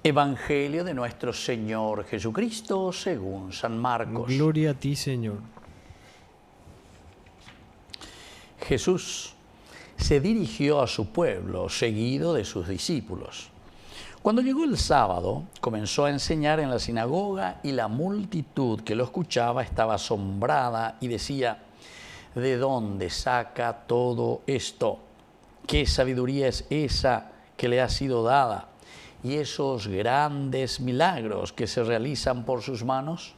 Evangelio de nuestro Señor Jesucristo según San Marcos. Gloria a ti, Señor. Jesús se dirigió a su pueblo, seguido de sus discípulos. Cuando llegó el sábado, comenzó a enseñar en la sinagoga y la multitud que lo escuchaba estaba asombrada y decía: ¿de dónde saca todo esto? ¿Qué sabiduría es esa que le ha sido dada? ¿Y esos grandes milagros que se realizan por sus manos?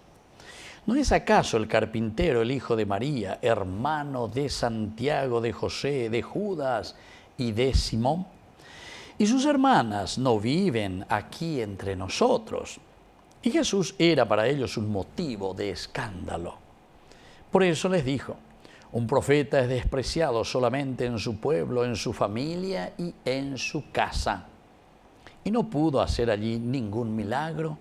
¿No es acaso el carpintero el hijo de María, hermano de Santiago, de José, de Judas y de Simón? ¿Y sus hermanas no viven aquí entre nosotros? Y Jesús era para ellos un motivo de escándalo. Por eso les dijo: un profeta es despreciado solamente en su pueblo, en su familia y en su casa. Y no pudo hacer allí ningún milagro,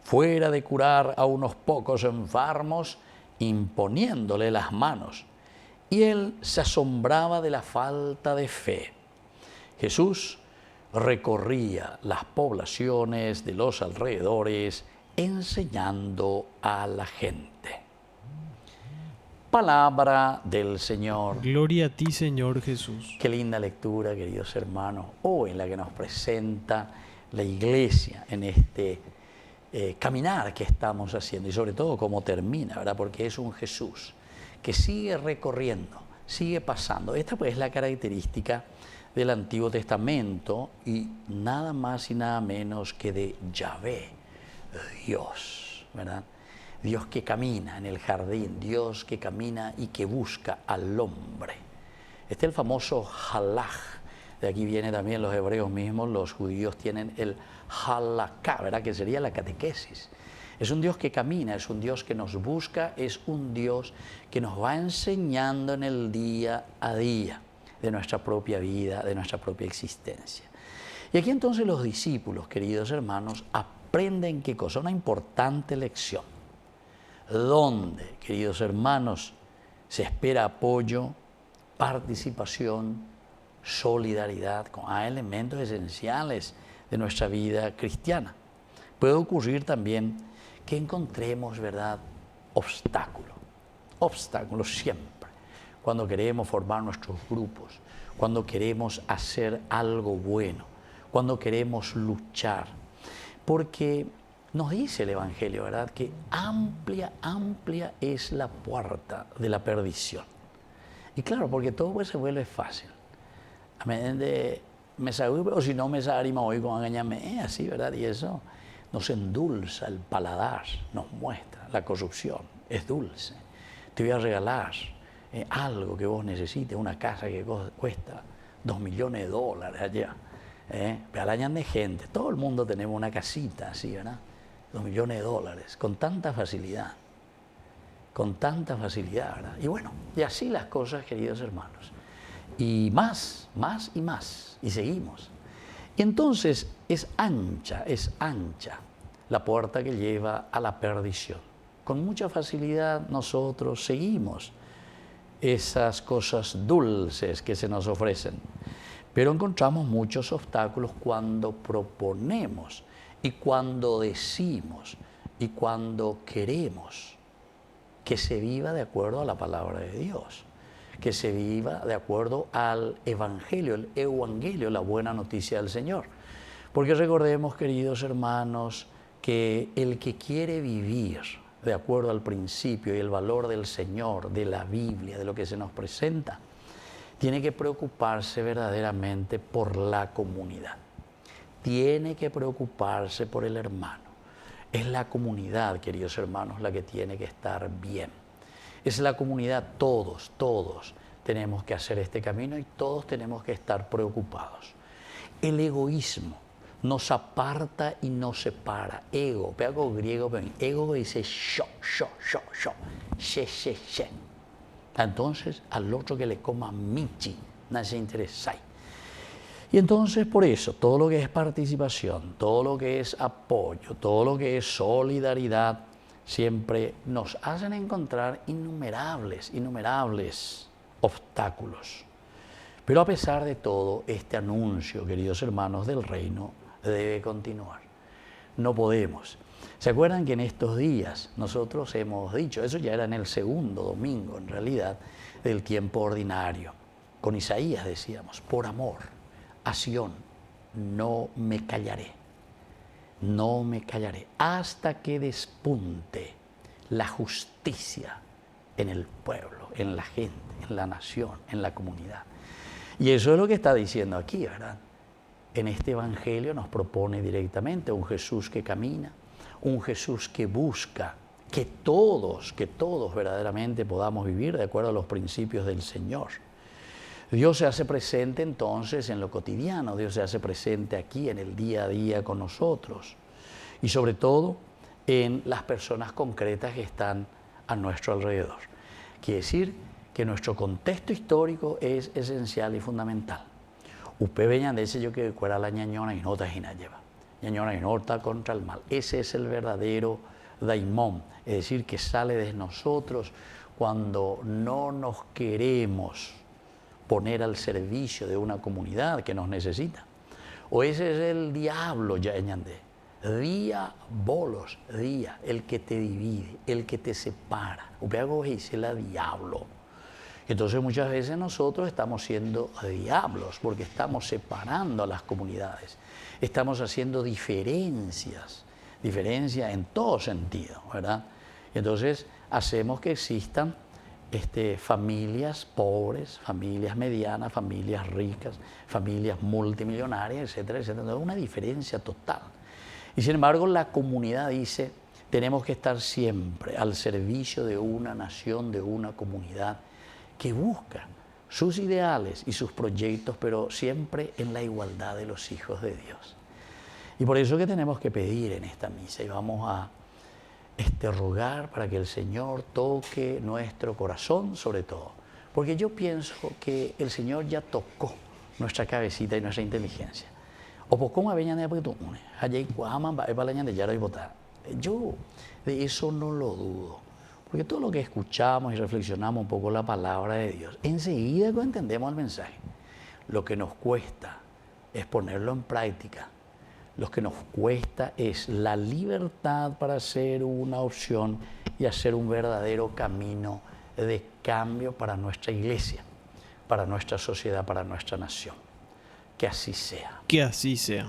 fuera de curar a unos pocos enfermos, imponiéndole las manos. Y él se asombraba de la falta de fe. Jesús recorría las poblaciones de los alrededores, enseñando a la gente. Palabra del Señor. Gloria a ti, Señor Jesús. Qué linda lectura, queridos hermanos, hoy en la que nos presenta la Iglesia en este caminar que estamos haciendo y sobre todo cómo termina, ¿verdad? Porque es un Jesús que sigue recorriendo, sigue pasando. Esta pues es la característica del Antiguo Testamento y nada más y nada menos que de Yahvé, Dios, ¿verdad? Dios que camina en el jardín, Dios que camina y que busca al hombre. Este es el famoso halaj. De aquí viene también los hebreos mismos, los judíos tienen el halaká, ¿verdad? Que sería la catequesis. Es un Dios que camina, es un Dios que nos busca, es un Dios que nos va enseñando en el día a día de nuestra propia vida, de nuestra propia existencia. Y aquí entonces los discípulos, queridos hermanos, aprenden ¿qué cosa? Una importante lección. ¿Dónde, queridos hermanos, se espera apoyo, participación, solidaridad con elementos esenciales de nuestra vida cristiana? Puede ocurrir también que encontremos, ¿verdad?, obstáculos siempre, cuando queremos formar nuestros grupos, cuando queremos hacer algo bueno, cuando queremos luchar, porque nos dice el Evangelio, ¿verdad?, que amplia es la puerta de la perdición. Y claro, porque todo pues se vuelve fácil. Me sabe, o si no me arima hoy con engañarme, así, ¿verdad? Y eso nos endulza el paladar, nos muestra la corrupción, es dulce. Te voy a regalar algo que vos necesites, una casa que cuesta $2 millones allá. Pero al año de gente, todo el mundo tenemos una casita así, ¿verdad? $2 millones, con tanta facilidad, ¿verdad? Y bueno, y así las cosas, queridos hermanos. Y más, y seguimos. Y entonces es ancha la puerta que lleva a la perdición. Con mucha facilidad nosotros seguimos esas cosas dulces que se nos ofrecen, pero encontramos muchos obstáculos cuando proponemos y cuando decimos y cuando queremos que se viva de acuerdo a la palabra de Dios, que se viva de acuerdo al Evangelio, el Evangelio, la buena noticia del Señor. Porque recordemos, queridos hermanos, que el que quiere vivir de acuerdo al principio y el valor del Señor, de la Biblia, de lo que se nos presenta, tiene que preocuparse verdaderamente por la comunidad. Tiene que preocuparse por el hermano. Es la comunidad, queridos hermanos, la que tiene que estar bien. Es la comunidad, todos tenemos que hacer este camino y todos tenemos que estar preocupados. El egoísmo nos aparta y nos separa. Ego, algo griego, pero ego dice yo. She. Entonces, al otro que le coma michi, no se interesa. Y entonces, por eso, todo lo que es participación, todo lo que es apoyo, todo lo que es solidaridad, siempre nos hacen encontrar innumerables obstáculos. Pero a pesar de todo, este anuncio, queridos hermanos, del reino debe continuar. no podemos. ¿Se acuerdan que en estos días nosotros hemos dicho, eso ya era en el segundo domingo en realidad, del tiempo ordinario? Con Isaías decíamos, por amor a Sión, no me callaré, no me callaré, hasta que despunte la justicia en el pueblo, en la gente, en la nación, en la comunidad. Y eso es lo que está diciendo aquí, ¿verdad? En este Evangelio nos propone directamente un Jesús que camina, un Jesús que busca que todos verdaderamente podamos vivir de acuerdo a los principios del Señor. Dios se hace presente entonces en lo cotidiano, Dios se hace presente aquí en el día a día con nosotros y sobre todo en las personas concretas que están a nuestro alrededor. Quiere decir que nuestro contexto histórico es esencial y fundamental. Usted veñan de ese yo que fuera la ñañona y nota y lleva. Ñañona y nota contra el mal. Ese es el verdadero daimón, es decir, que sale de nosotros cuando no nos queremos poner al servicio de una comunidad que nos necesita. O ese es el diablo, ya ñandé. Diabolos, día, el que te divide, el que te separa. Upeago dice la diablo. Entonces muchas veces nosotros estamos siendo diablos porque estamos separando a las comunidades. Estamos haciendo diferencias en todo sentido, ¿verdad? Entonces hacemos que existan familias pobres, familias medianas, familias ricas, familias multimillonarias, etcétera, etcétera. Una diferencia total. Y sin embargo la comunidad dice, tenemos que estar siempre al servicio de una nación, de una comunidad que busca sus ideales y sus proyectos, pero siempre en la igualdad de los hijos de Dios. Y por eso que tenemos que pedir en esta misa y vamos a rogar para que el Señor toque nuestro corazón sobre todo. Porque yo pienso que el Señor ya tocó nuestra cabecita y nuestra inteligencia. Yo de eso no lo dudo. Porque todo lo que escuchamos y reflexionamos un poco la palabra de Dios, enseguida entendemos el mensaje. Lo que nos cuesta es ponerlo en práctica. Lo que nos cuesta es la libertad para hacer una opción y hacer un verdadero camino de cambio para nuestra iglesia, para nuestra sociedad, para nuestra nación. Que así sea. Que así sea.